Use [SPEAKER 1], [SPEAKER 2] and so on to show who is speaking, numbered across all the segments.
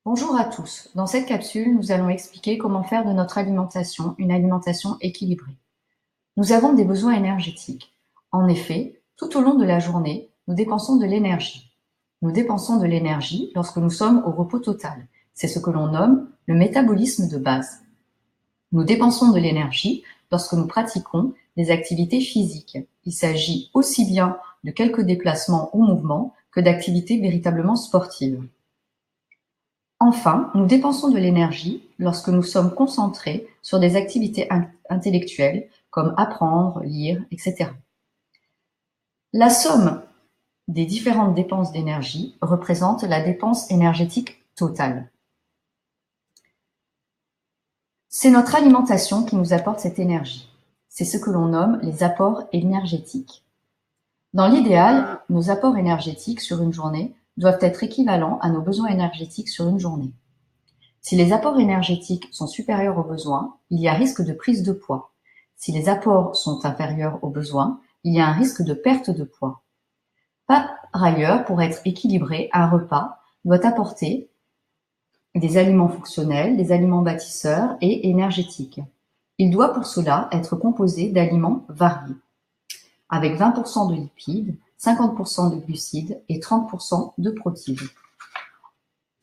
[SPEAKER 1] Bonjour à tous. Dans cette capsule, nous allons expliquer comment faire de notre alimentation une alimentation équilibrée. Nous avons des besoins énergétiques. En effet, tout au long de la journée, nous dépensons de l'énergie. Nous dépensons de l'énergie lorsque nous sommes au repos total. C'est ce que l'on nomme le métabolisme de base. Nous dépensons de l'énergie lorsque nous pratiquons des activités physiques. Il s'agit aussi bien de quelques déplacements ou mouvements que d'activités véritablement sportives. Enfin, nous dépensons de l'énergie lorsque nous sommes concentrés sur des activités intellectuelles comme apprendre, lire, etc. La somme des différentes dépenses d'énergie représente la dépense énergétique totale. C'est notre alimentation qui nous apporte cette énergie. C'est ce que l'on nomme les apports énergétiques. Dans l'idéal, nos apports énergétiques sur une journée doivent être équivalents à nos besoins énergétiques sur une journée. Si les apports énergétiques sont supérieurs aux besoins, il y a risque de prise de poids. Si les apports sont inférieurs aux besoins, il y a un risque de perte de poids. Par ailleurs, pour être équilibré, un repas doit apporter des aliments fonctionnels, des aliments bâtisseurs et énergétiques. Il doit pour cela être composé d'aliments variés, avec 20% de lipides, 50% de glucides et 30% de protéines.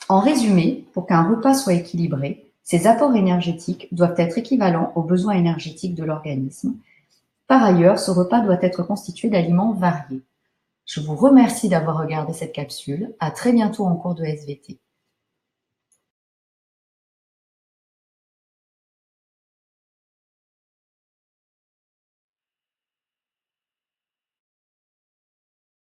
[SPEAKER 1] En résumé, pour qu'un repas soit équilibré, ses apports énergétiques doivent être équivalents aux besoins énergétiques de l'organisme. Par ailleurs, ce repas doit être constitué d'aliments variés. Je vous remercie d'avoir regardé cette capsule. À très bientôt en cours de SVT.